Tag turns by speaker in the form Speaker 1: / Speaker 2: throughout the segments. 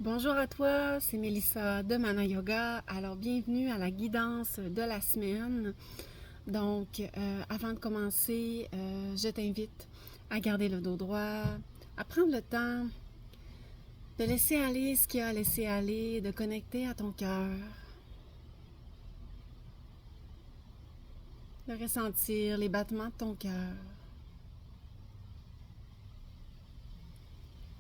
Speaker 1: Bonjour à toi, c'est Mélissa de Mana Yoga. Alors, bienvenue à la guidance de la semaine. Donc, avant de commencer, je t'invite à garder le dos droit, à prendre le temps de laisser aller ce qu'il y a à laisser aller, de connecter à ton cœur, de ressentir les battements de ton cœur.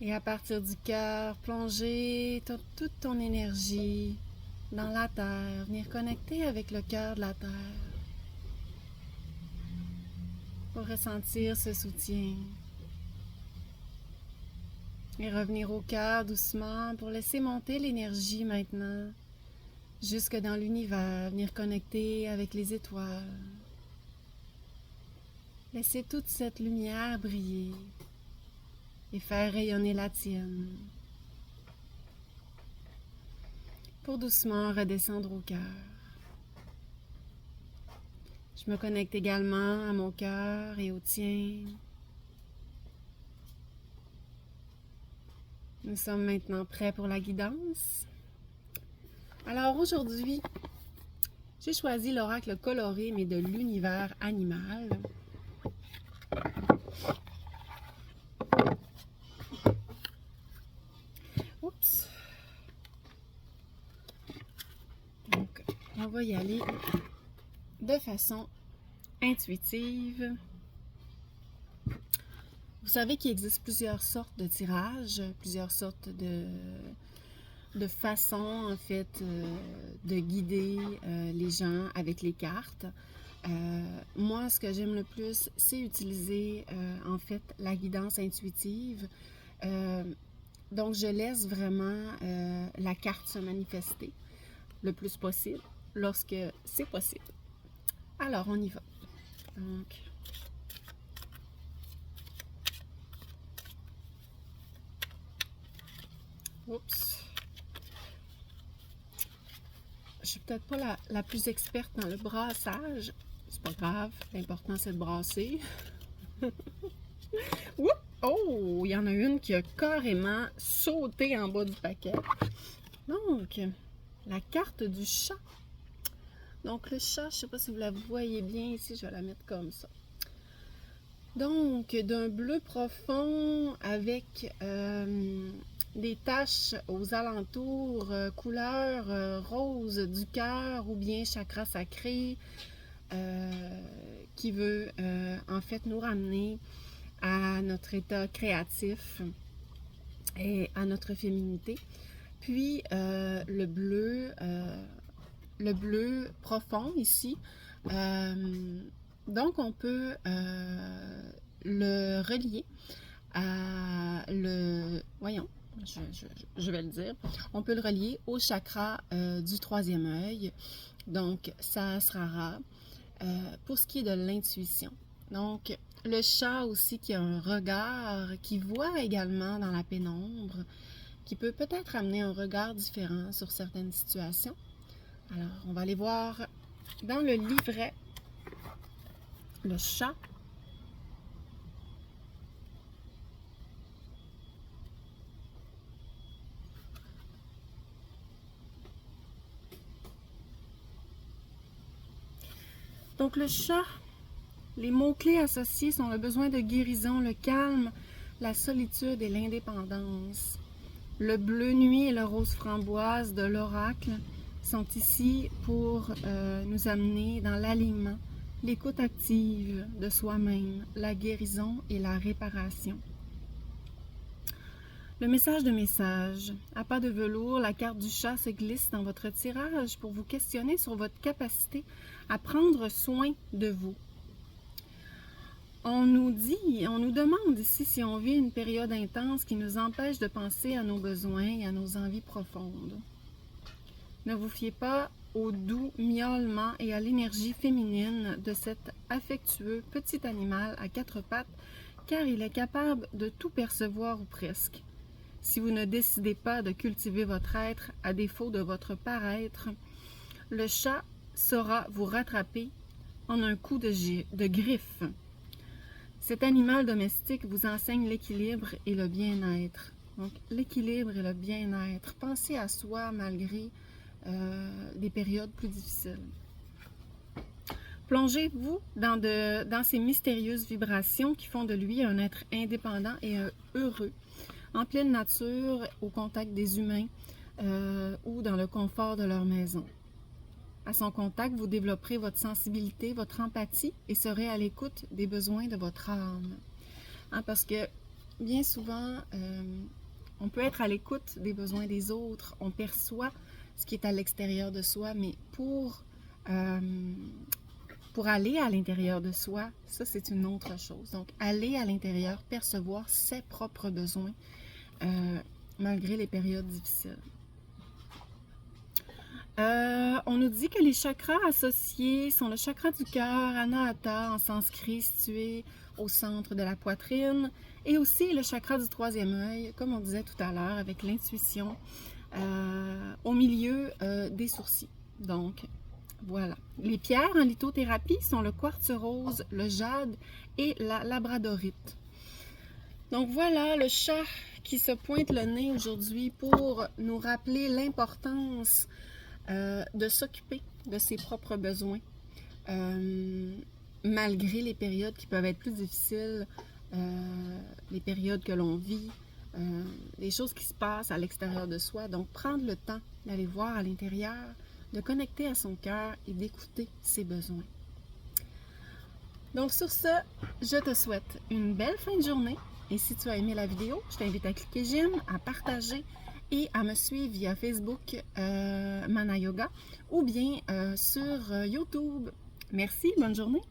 Speaker 1: Et à partir du cœur, plonger toute ton énergie dans la terre, venir connecter avec le cœur de la terre pour ressentir ce soutien. Et revenir au cœur doucement pour laisser monter l'énergie maintenant jusque dans l'univers, venir connecter avec les étoiles. Laisser toute cette lumière briller et faire rayonner la tienne. Pour doucement redescendre au cœur. Je me connecte également à mon cœur et au tien. Nous sommes maintenant prêts pour la guidance. Alors aujourd'hui, j'ai choisi l'oracle coloré, mais de l'univers animal. Oups! Donc, on va y aller de façon intuitive. Vous savez qu'il existe plusieurs sortes de tirages, plusieurs sortes de façons, en fait, de guider les gens avec les cartes. Moi, ce que j'aime le plus, c'est utiliser, en fait, la guidance intuitive. Donc, je laisse vraiment la carte se manifester le plus possible, lorsque c'est possible. Alors, on y va. Donc, oups. Je suis peut-être pas la plus experte dans le brassage. C'est pas grave, l'important c'est de brasser. Oups! Oh, il y en a une qui a carrément sauté en bas du paquet. Donc, la carte du chat. Donc, le chat, je ne sais pas si vous la voyez bien ici, je vais la mettre comme ça. Donc, d'un bleu profond avec des taches aux alentours, couleur rose du cœur ou bien chakra sacré, qui veut en fait nous ramener à notre état créatif et à notre féminité. Puis le bleu profond ici, donc on peut le relier à je vais le dire, on peut le relier au chakra du troisième œil, donc Sahasrara, pour ce qui est de l'intuition. Donc, le chat aussi qui a un regard, qui voit également dans la pénombre, qui peut peut-être amener un regard différent sur certaines situations. Alors, on va aller voir dans le livret le chat. Donc, le chat, les mots-clés associés sont le besoin de guérison, le calme, la solitude et l'indépendance. Le bleu nuit et le rose framboise de l'oracle sont ici pour nous amener dans l'alignement, l'écoute active de soi-même, la guérison et la réparation. Le message de message. À pas de velours, la carte du chat se glisse dans votre tirage pour vous questionner sur votre capacité à prendre soin de vous. On nous demande ici si on vit une période intense qui nous empêche de penser à nos besoins et à nos envies profondes. Ne vous fiez pas au doux miaulement et à l'énergie féminine de cet affectueux petit animal à quatre pattes, car il est capable de tout percevoir ou presque. Si vous ne décidez pas de cultiver votre être à défaut de votre paraître, le chat saura vous rattraper en un coup de griffe. Cet animal domestique vous enseigne l'équilibre et le bien-être. Donc, l'équilibre et le bien-être. Pensez à soi malgré des périodes plus difficiles. Plongez-vous dans ces mystérieuses vibrations qui font de lui un être indépendant et heureux, en pleine nature, au contact des humains ou dans le confort de leur maison. À son contact, vous développerez votre sensibilité, votre empathie et serez à l'écoute des besoins de votre âme. Parce que bien souvent, on peut être à l'écoute des besoins des autres, on perçoit ce qui est à l'extérieur de soi, mais pour aller à l'intérieur de soi, ça c'est une autre chose. Donc, aller à l'intérieur, percevoir ses propres besoins, malgré les périodes difficiles. On nous dit que les chakras associés sont le chakra du cœur, Anahata en sanskrit, situé au centre de la poitrine, et aussi le chakra du troisième œil, comme on disait tout à l'heure, avec l'intuition, au milieu des sourcils. Donc, voilà. Les pierres en lithothérapie sont le quartz rose, le jade et la labradorite. Donc voilà le chat qui se pointe le nez aujourd'hui pour nous rappeler l'importance de s'occuper de ses propres besoins, malgré les périodes qui peuvent être plus difficiles, les périodes que l'on vit, les choses qui se passent à l'extérieur de soi. Donc, prendre le temps d'aller voir à l'intérieur, de connecter à son cœur et d'écouter ses besoins. Donc, sur ce, je te souhaite une belle fin de journée. Et si tu as aimé la vidéo, je t'invite à cliquer j'aime, à partager et à me suivre via Facebook Mana Yoga ou bien sur YouTube. Merci, bonne journée!